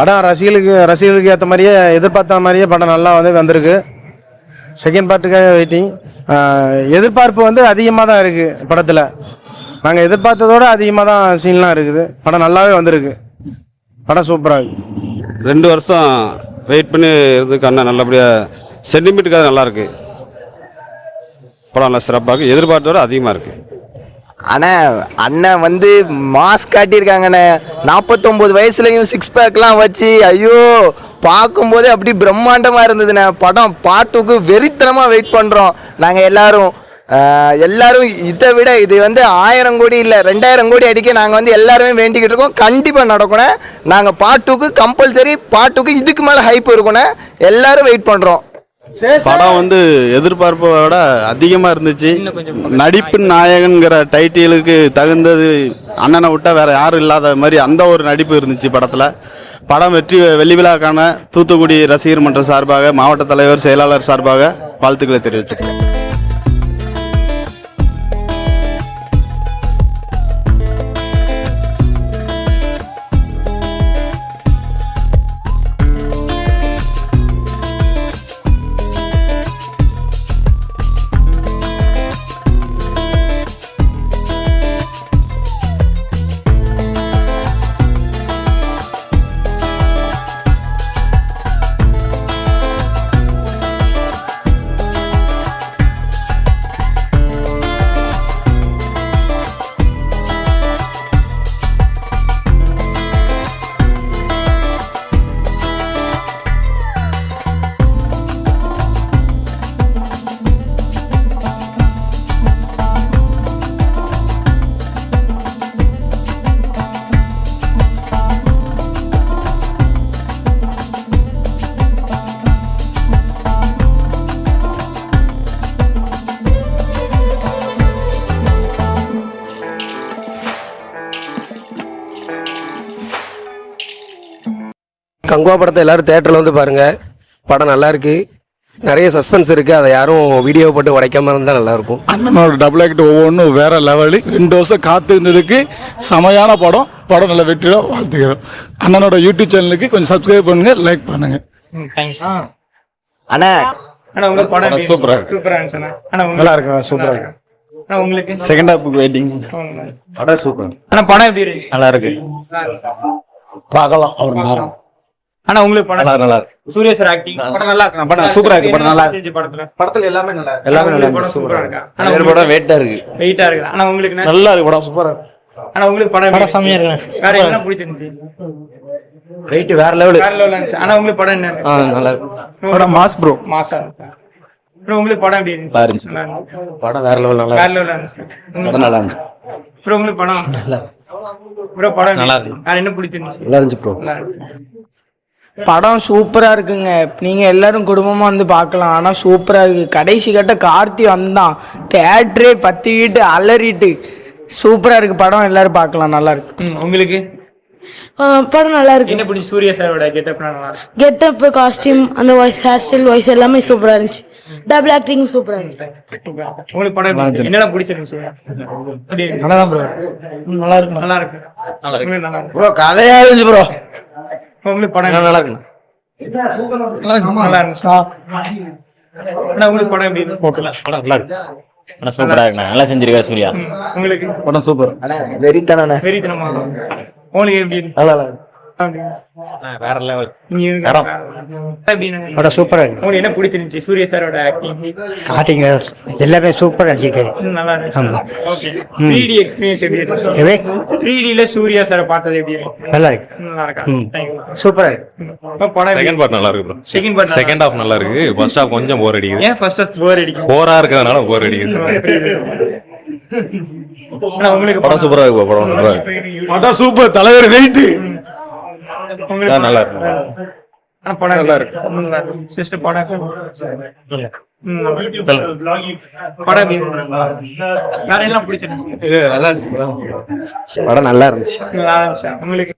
படம் ரசிகர்களுக்கு ஏற்ற மாதிரியே எதிர்பார்த்த மாதிரியே படம் நல்லா வந்திருக்கு. செகண்ட் பார்ட்டுக்காக வெயிட்டிங். எதிர்பார்ப்பு அதிகமாக தான் இருக்குது படத்தில். நாங்கள் எதிர்பார்த்ததோடு அதிகமாக தான் சீன்லாம் இருக்குது. படம் நல்லாவே வந்திருக்கு. படம் சூப்பராக இருக்குது. 2 வருஷம் வெயிட் பண்ணி இருந்ததுக்கு அண்ணன் நல்லபடியாக சென்டிமீட்டருக்காக நல்லாயிருக்கு. படம் நல்லா சிறப்பாக எதிர்பார்த்தோட அதிகமாக இருக்குது. ஆனால் அண்ணன் மாஸ்க் காட்டியிருக்காங்கண்ணே. 49 வயசுலையும் 6 பேக்லாம் வச்சு ஐயோ பார்க்கும்போதே அப்படி பிரம்மாண்டமாக இருந்ததுண்ணே. படம் பார்ட் 2க்கு வெறித்தனமாக வெயிட் பண்ணுறோம் நாங்கள் எல்லாரும். இதை விட இது 1000 கோடி இல்லை 2000 கோடி அடிக்க நாங்கள் எல்லாருமே வேண்டிக்கிட்டு இருக்கோம். கண்டிப்பாக நடக்கணும். நாங்கள் பார்ட் 2க்கு கம்பல்சரி பார்ட் 2க்கு இதுக்கு மேலே ஹைப் இருக்கணும். எல்லாரும் வெயிட் பண்ணுறோம். படம் எதிர்பார்ப்பை விட அதிகமாக இருந்துச்சு. நடிப்பு நாயகன்கிற டைட்டிலுக்கு தகுந்தது அண்ணனை விட்டால் வேறு யாரும் இல்லாத மாதிரி அந்த ஒரு நடிப்பு இருந்துச்சு படத்தில். படம் வெள்ளி விழாக்கான தூத்துக்குடி ரசிகர் மன்ற சார்பாக மாவட்ட தலைவர் செயலாளர் சார்பாக வாழ்த்துக்களை தெரிவித்துக்கிறேன். கங்குவா படத்தை எல்லாரும் தேட்டரில் பாருங்கள். படம் நல்லா இருக்கு. நிறைய சஸ்பென்ஸ் இருக்குது. அதை யாரும் வீடியோ போட்டு உடைக்காம இருந்தால் நல்லாயிருக்கும். அண்ணனோட டபுள் ஆக்ட் ஒவ்வொன்றும் வேற லெவலு. 2 வருஷம் காத்து இருந்ததுக்கு செமையான படம். படம் நல்லா வெற்றியாக வாழ்த்துக்கிறோம். அண்ணனோட யூடியூப் சேனலுக்கு கொஞ்சம் சப்ஸ்கிரைப் பண்ணுங்க, லைக் பண்ணுங்க. அண்ணா சூப்பராக இருக்கு. நல்லா இருக்கு. சூப்பராக இருக்கு. உங்களுக்கு செகண்ட் ஹாஃப் வெயிட்டிங். படம் சூப்பர். படம் எப்படி இருக்கு? நல்லா இருக்கு. பார்க்கலாம் ஒரு நேரம். உங்களுக்கு படம் நல்லா இருக்கு. சூர்யா சார் ஆக்டிங் படம் நல்லா இருக்கு. படம் சூப்பரா இருக்கு. படம் நல்லா இருக்கு. படத்துல எல்லாமே நல்லா இருக்கு. எல்லாமே நல்லா இருக்கு. சூப்பரா இருக்கு. படம் வெயிட்டா இருக்கு. உங்களுக்கு நல்லா இருக்கு. படம் சூப்பரா இருக்கு. உங்களுக்கு படம் செமையா இருக்கு. வேற என்ன பிடிச்சிருந்துச்சு? வெயிட் வேற லெவல். இருந்துச்சு. உங்களுக்கு படம் என்ன? நல்லா இருக்கு. படம் மாஸ் ப்ரோ. மாசா உங்களுக்கு படம் எப்படி இருந்துச்சு? படம் வேற லெவல். நல்லா இருந்துச்சு. படம் நல்லா இருக்கு. உங்களுக்கு படம் படம் நல்லா இருக்கு. வேற என்ன பிடிச்சிருந்துச்சு? நல்லா இருந்துச்சு ப்ரோ. படம் சூப்பராக இருக்குங்க. நீங்கள் எல்லாரும் குடும்பமாக பார்க்கலாம். ஆனால் சூப்பராக இருக்குது. கடைசி கட்ட கார்த்தி வந்தான். தேட்டரே பத்திக்கிட்டு அலறிட்டு சூப்பராக இருக்குது. படம் எல்லாரும் பார்க்கலாம். நல்லா இருக்கு. உங்களுக்கு படம் நல்லா இருக்கு. என்ன பிடிச்சி? சூர்யா சாரோட கெட்டப் நல்லா இருக்கு. கெட்டப், காஸ்டியூம், அந்த வாய்ஸ், ஹேர் ஸ்டைல், வாய்ஸ் எல்லாமே சூப்பராக இருந்துச்சு. டபுள் ஆக்டிங் சூப்பராக இருந்துச்சு. உங்களுக்கு படம் என்னெல்லாம் பிடிச்சிருந்துச்சு? நல்லா ப்ரோ. நல்லா இருக்கு. நல்லா இருக்கு. நல்லா இருக்கு ப்ரோ. கதையா இருந்துச்சு ப்ரோ. உங்களுக்கு படம் நல்லா இருக்கு. நல்லா இருந்துச்சு. உங்களுக்கு படம் எப்படி இருக்கு? படம் நல்லா இருக்கு. படம் சூப்பரா இருக்கு. நல்லா செஞ்சிருக்காரு சூர்யா. உங்களுக்கு படம் சூப்பர். வெறித்தனண்ணே. வெறித்தனமா உங்களுக்கு எப்படி இருக்கு? நல்லா இருக்கு. வேற லெவல். படம் சூப்பராக இருக்கு. உங்களுக்கு என்ன பிடிச்சிருந்துச்சு? சூர்யா சாரோட ஆக்டிங் காட்டிங்க எல்லாமே சூப்பராக நடிச்சிருக்காரு. நல்லா இருந்துச்சு. ஓகே. 3D எக்ஸ்பீரியன்ஸ் எப்படி இருக்கு? 3D ல சூர்யா சாரை பார்த்தது எப்படி இருக்கு? நல்லா இருக்கு. நல்லா இருக்கா? சூப்பராக இருக்கு. படம் செகண்ட் பார்ட் நல்லா இருக்கு ப்ரோ. செகண்ட் ஹாஃப் நல்லா இருக்கு. ஃபர்ஸ்ட் ஹாஃப் கொஞ்சம் போர் அடிக்குது. ஏன் ஃபர்ஸ்ட் ஹாஃப் போர் அடிக்குது? போரா இருக்கிறதுனால போர் அடிக்குது. உங்களுக்கு படம் சூப்பரா இருக்கு. படம் நல்லா இருக்கு. படம் சூப்பர். தலைவர் வெயிட் நல்லா இருக்கு. படம் நல்லா இருக்கு. சிஸ்டர் படம் படம் வேற எல்லாம் பிடிச்சிருக்கு. படம் நல்லா இருந்துச்சு. நல்லா இருந்துச்சு. உங்களுக்கு